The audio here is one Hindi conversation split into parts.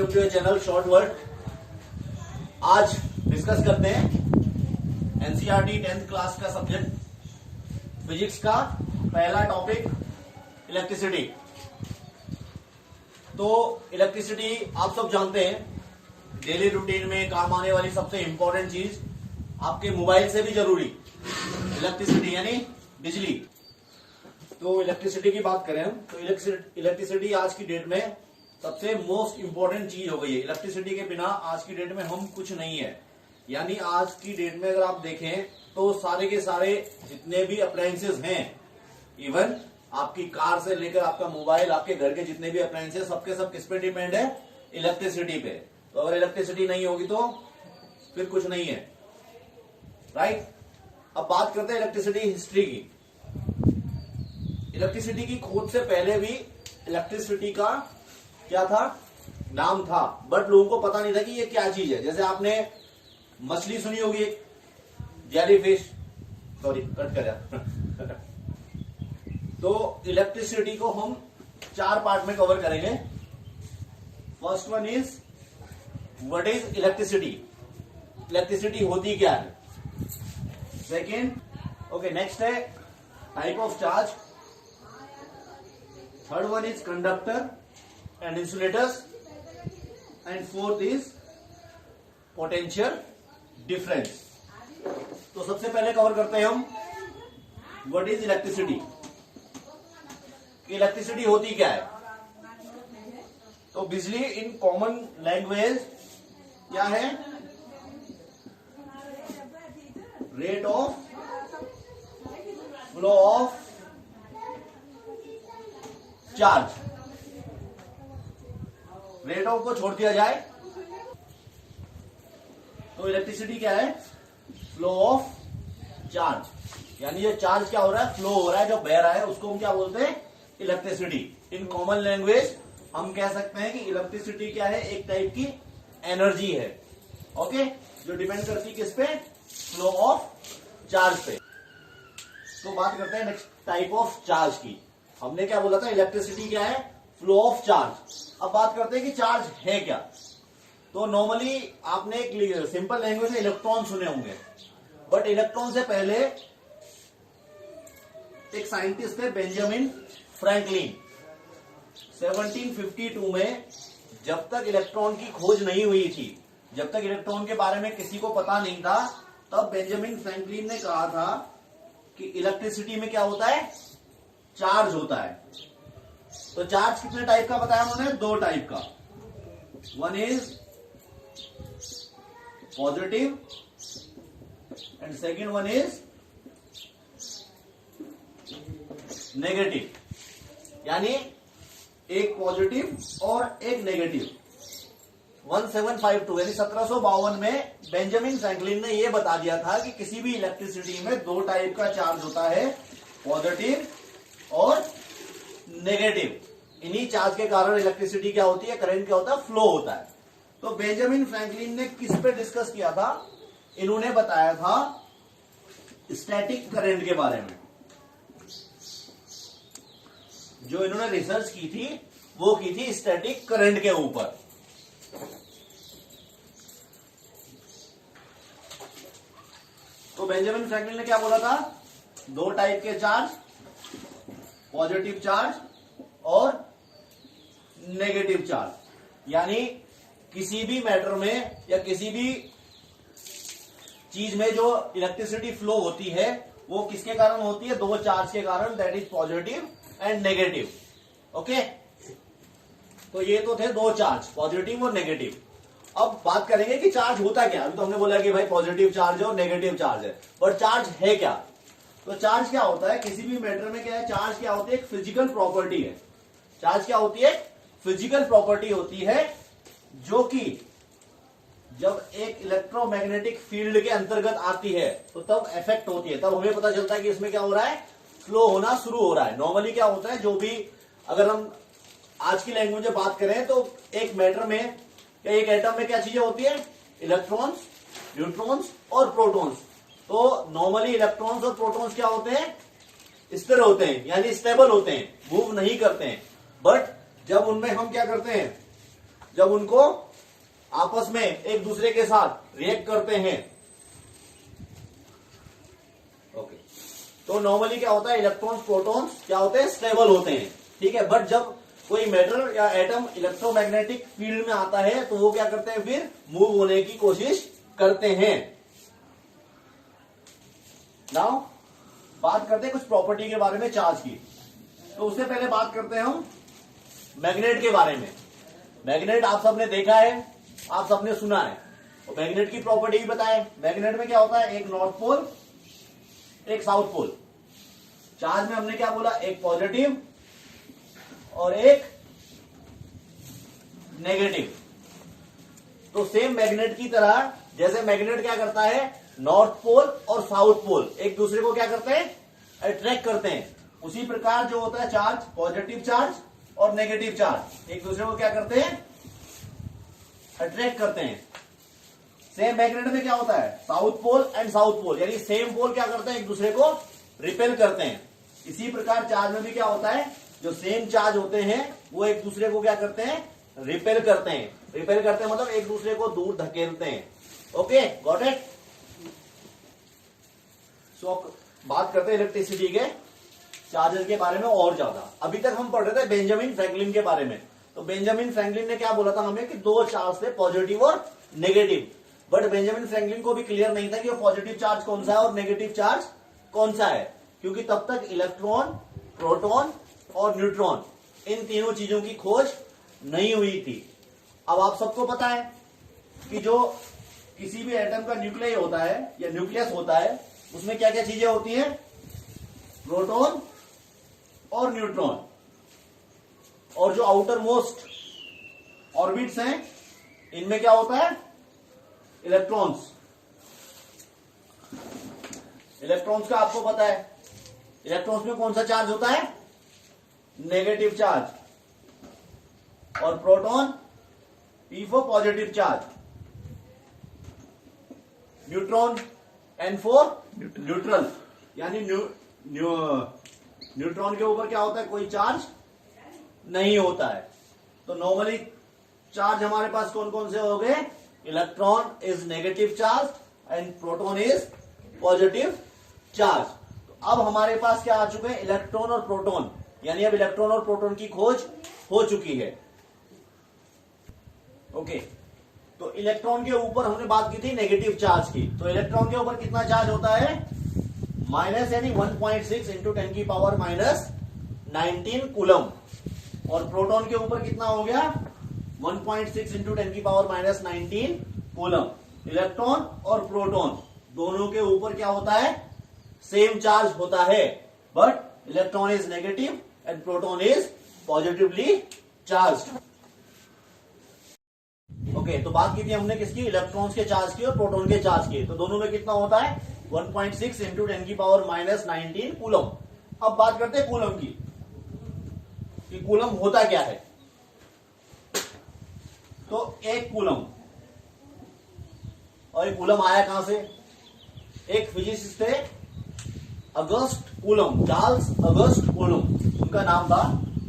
Welcome to your channel short word. आज डिस्कस करते हैं एनसीईआरटी 10th क्लास का सब्जेक्ट फिजिक्स का पहला टॉपिक इलेक्ट्रिसिटी। तो इलेक्ट्रिसिटी आप सब जानते हैं डेली रूटीन में काम आने वाली सबसे इंपॉर्टेंट चीज, आपके मोबाइल से भी जरूरी इलेक्ट्रिसिटी यानी बिजली। तो इलेक्ट्रिसिटी की बात करें हम तो इलेक्ट्रिसिटी आज की डेट में सबसे मोस्ट इंपॉर्टेंट चीज हो गई है। इलेक्ट्रिसिटी के बिना आज की डेट में हम कुछ नहीं है। यानी आज की डेट में अगर आप देखें तो सारे के सारे जितने भी अप्लायंसेस हैं, इवन आपकी कार से लेकर आपका मोबाइल, आपके घर के जितने भी अप्लायंसेस, सबके सब किस पे डिपेंड है? इलेक्ट्रिसिटी पे। तो अगर इलेक्ट्रिसिटी नहीं होगी तो फिर कुछ नहीं है, राइट। अब बात करते हैं इलेक्ट्रिसिटी हिस्ट्री की। इलेक्ट्रिसिटी की खोज से पहले भी इलेक्ट्रिसिटी का क्या था? नाम था, बट लोगों को पता नहीं था कि ये क्या चीज है। जैसे आपने मछली सुनी होगी, जेलीफिश, सॉरी कट कर तो इलेक्ट्रिसिटी को हम 4 पार्ट में कवर करेंगे। First one is what is electricity, electricity होती क्या है। सेकेंड, ओके, नेक्स्ट है type of charge. Third one is conductor and insulators and fourth is potential difference. तो सबसे पहले कवर करते हैं हम व्हाट इज इलेक्ट्रिसिटी। इलेक्ट्रिसिटी होती क्या है? तो बिजली इन कॉमन लैंग्वेज क्या है? Rate of flow of charge. Rate of को छोड़ दिया जाए तो इलेक्ट्रिसिटी क्या है? Flow of charge. यानी ये चार्ज क्या हो रहा है? फ्लो हो रहा है, जो बह रहा है उसको हम क्या बोलते हैं? इलेक्ट्रिसिटी। इन कॉमन लैंग्वेज हम कह सकते हैं कि इलेक्ट्रिसिटी क्या है? एक टाइप की एनर्जी है, ओके, जो डिपेंड करती है किस पे? फ्लो ऑफ चार्ज पे। तो बात करते हैं नेक्स्ट टाइप ऑफ चार्ज की। हमने क्या बोला था? इलेक्ट्रिसिटी क्या है? Flow of charge. अब बात करते हैं कि चार्ज है क्या। तो नॉर्मली आपने एक सिंपल लैंग्वेज में इलेक्ट्रॉन सुने होंगे, बट इलेक्ट्रॉन से पहले एक साइंटिस्ट थे बेंजामिन फ्रैंकलिन। 1752 में, जब तक इलेक्ट्रॉन की खोज नहीं हुई थी, जब तक इलेक्ट्रॉन के बारे में किसी को पता नहीं था, तब बेंजामिन फ्रैंकलिन ने कहा था कि इलेक्ट्रिसिटी में क्या होता है? चार्ज होता है। तो चार्ज कितने टाइप का बताया उन्होंने? 2 टाइप का। One is positive and second one is negative. यानी एक पॉजिटिव और एक नेगेटिव। 1752 यानी 1752 में बेंजामिन फ्रैंकलिन ने यह बता दिया था कि किसी भी इलेक्ट्रिसिटी में 2 टाइप का चार्ज होता है, पॉजिटिव और नेगेटिव। इन्हीं चार्ज के कारण इलेक्ट्रिसिटी क्या होती है? करंट क्या होता है? फ्लो होता है। तो बेंजामिन फ्रैंकलिन ने किस पे डिस्कस किया था? इन्होंने बताया था स्टैटिक करंट के बारे में। जो इन्होंने रिसर्च की थी वो की थी स्टैटिक करंट के ऊपर। तो बेंजामिन फ्रैंकलिन ने क्या बोला था? 2 टाइप के चार्ज, पॉजिटिव चार्ज और नेगेटिव चार्ज। यानी किसी भी मैटर में या किसी भी चीज में जो इलेक्ट्रिसिटी फ्लो होती है वो किसके कारण होती है? 2 चार्ज के कारण, that is positive and negative, okay. तो ये तो थे 2 चार्ज, पॉजिटिव और नेगेटिव। अब बात करेंगे कि चार्ज होता क्या। अभी तो हमने बोला कि भाई पॉजिटिव चार्ज है और नेगेटिव चार्ज है, पर चार्ज है क्या? तो चार्ज क्या होता है? किसी भी मैटर में क्या है? चार्ज क्या होती है? एक फिजिकल प्रॉपर्टी है। चार्ज क्या होती है? फिजिकल प्रॉपर्टी होती है, जो कि जब एक इलेक्ट्रोमैग्नेटिक फील्ड के अंतर्गत आती है तो तब इफेक्ट होती है। तब हमें पता चलता है कि इसमें क्या हो रहा है? फ्लो होना शुरू हो रहा है। नॉर्मली क्या होता है, जो भी अगर हम आज की लैंग्वेज में बात करें तो एक मैटर में या एक एटम में क्या चीजें होती है? इलेक्ट्रॉन्स, न्यूट्रॉन्स और प्रोटॉन्स। तो नॉर्मली इलेक्ट्रॉन्स और प्रोटॉन्स क्या होते हैं? स्थिर होते हैं, यानी स्टेबल होते हैं, मूव नहीं करते हैं। बट जब उनमें हम क्या करते हैं, जब उनको आपस में एक दूसरे के साथ रिएक्ट करते हैं। ओके, तो नॉर्मली क्या होता है, इलेक्ट्रॉन्स प्रोटॉन्स क्या होते हैं, स्टेबल होते हैं, ठीक है। बट जब कोई मैटर या एटम इलेक्ट्रोमैग्नेटिक फील्ड में आता है तो वो क्या करते हैं, फिर मूव होने की कोशिश करते हैं। नाउ बात करते हैं कुछ प्रॉपर्टी के बारे में चार्ज की। तो उससे पहले बात करते हैं हम मैग्नेट के बारे में। मैग्नेट आप सबने देखा है, आप सबने सुना है, और मैग्नेट की प्रॉपर्टी भी बताए। मैग्नेट में क्या होता है, एक नॉर्थ पोल, एक साउथ पोल। चार्ज में हमने क्या बोला, एक पॉजिटिव और एक नेगेटिव। तो सेम मैग्नेट की तरह, जैसे मैग्नेट क्या करता है, नॉर्थ पोल और साउथ पोल एक दूसरे को क्या करते हैं, अट्रैक्ट करते हैं। उसी प्रकार जो होता है चार्ज, पॉजिटिव चार्ज और नेगेटिव चार्ज एक दूसरे को क्या करते हैं, अट्रैक्ट करते हैं। सेम मैग्नेट में क्या होता है, south pole and south pole, यानी सेम पोल क्या करते हैं, एक दूसरे को रिपेल करते हैं। इसी प्रकार चार्ज में भी क्या होता है, जो सेम चार्ज होते हैं वो एक दूसरे को क्या करते हैं, रिपेल करते हैं। रिपेल करते हैं मतलब एक दूसरे को दूर धकेलते हैं। Okay, got it. सो बात करते हैं इलेक्ट्रिसिटी के चार्जर के बारे में और ज्यादा। अभी तक हम पढ़ रहे थे बेंजामिन फ्रैंकलिन के बारे में। तो बेंजामिन फ्रैंकलिन ने क्या बोला था हमें कि दो चार्ज थे, पॉजिटिव और नेगेटिव। बट बेंजामिन फ्रैंकलिन को भी क्लियर नहीं था कि वो पॉजिटिव चार्ज कौन सा है और नेगेटिव चार्ज कौन सा है, क्योंकि तब तक इलेक्ट्रॉन, प्रोटॉन और न्यूट्रॉन इन तीनों चीजों की खोज नहीं हुई थी। अब आप सबको पता है कि जो किसी भी एटम का न्यूक्लियस होता है या न्यूक्लियस होता है, उसमें क्या क्या चीजें होती हैं, प्रोटॉन और न्यूट्रॉन, और जो आउटर मोस्ट ऑर्बिट्स हैं इनमें क्या होता है, इलेक्ट्रॉन्स। इलेक्ट्रॉन्स का आपको पता है, इलेक्ट्रॉन्स में कौन सा चार्ज होता है, नेगेटिव चार्ज, और proton P for positive charge, neutron N for neutral, यानी न्यूट्रॉन के ऊपर क्या होता है, कोई चार्ज नहीं होता है। तो नॉर्मली चार्ज हमारे पास कौन कौन से हो गए, electron is negative charge and proton is positive charge. तो अब हमारे पास क्या आ चुके हैं, इलेक्ट्रॉन और प्रोटॉन, यानी अब इलेक्ट्रॉन और प्रोटॉन की खोज हो चुकी है। ओके, तो इलेक्ट्रॉन के ऊपर हमने बात की थी नेगेटिव चार्ज की। तो इलेक्ट्रॉन के ऊपर कितना चार्ज होता है, माइनस, यानी 1.6 इंटू 10 की पावर माइनस 19 कूलम। और प्रोटॉन के ऊपर कितना हो गया, 1.6 इंटू 10 की पावर माइनस 19 कूलम। इलेक्ट्रॉन और प्रोटॉन दोनों के ऊपर क्या होता है, सेम चार्ज होता है, but electron is negative and proton is positively charged. Okay, तो बात की थी हमने किसकी, इलेक्ट्रॉन्स के चार्ज की और प्रोटॉन के चार्ज की। तो दोनों में कितना होता है, 1.6 इंटू 10 की पावर माइनस 19 कूलम। अब बात करते हैं कूलम की, कि कूलम होता क्या है। तो एक कूलम, और एक कूलम आया कहां से, एक फिजिसिस्ट थे August coulomb, Charles August coulomb उनका नाम था।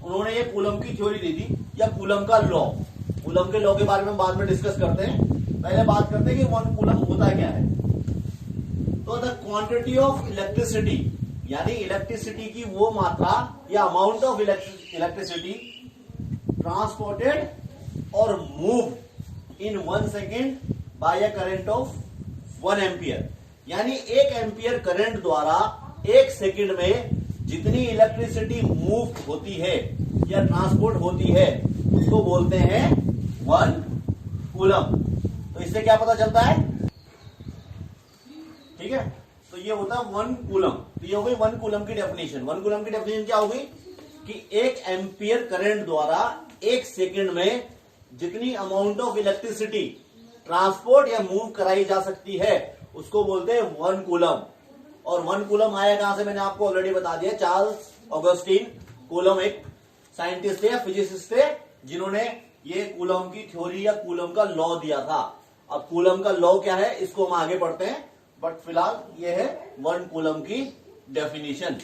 उन्होंने ये कूलम की थ्योरी दी थी, या कूलम का लॉ। कूलम के लॉ के बारे में हम बाद में डिस्कस करते हैं, पहले बात करते हैं कि 1 कूलम होता क्या है। तो द क्वांटिटी ऑफ इलेक्ट्रिसिटी, यानी इलेक्ट्रिसिटी की वो मात्रा या अमाउंट ऑफ इलेक्ट्रिसिटी ट्रांसपोर्टेड और move in 1 second by a current of 1 ampere, यानी 1 एम्पियर करंट द्वारा 1 सेकेंड में जितनी इलेक्ट्रिसिटी मूव होती है या ट्रांसपोर्ट होती है उसको बोलते हैं 1 कूलम। तो इससे क्या पता चलता है, ठीक है, तो ये होता है 1 कूलम। तो ये हो गई 1 कूलम की डेफिनेशन। 1 कूलम की डेफिनेशन क्या होगी कि 1 एम्पियर करंट द्वारा 1 सेकेंड में जितनी अमाउंट ऑफ इलेक्ट्रिसिटी ट्रांसपोर्ट या मूव कराई जा सकती है उसको बोलते हैं 1 कूलम। और 1 कूलम आया कहां से, मैंने आपको ऑलरेडी बता दिया, चार्ल्स ऑगस्टीन कूलम एक साइंटिस्ट थे या फिजिसिस्ट थे जिन्होंने ये कूलम की थ्योरी या कूलम का लॉ दिया था। अब कूलम का लॉ क्या है इसको हम आगे पढ़ते हैं, बट फिलहाल ये है 1 कूलम की डेफिनेशन।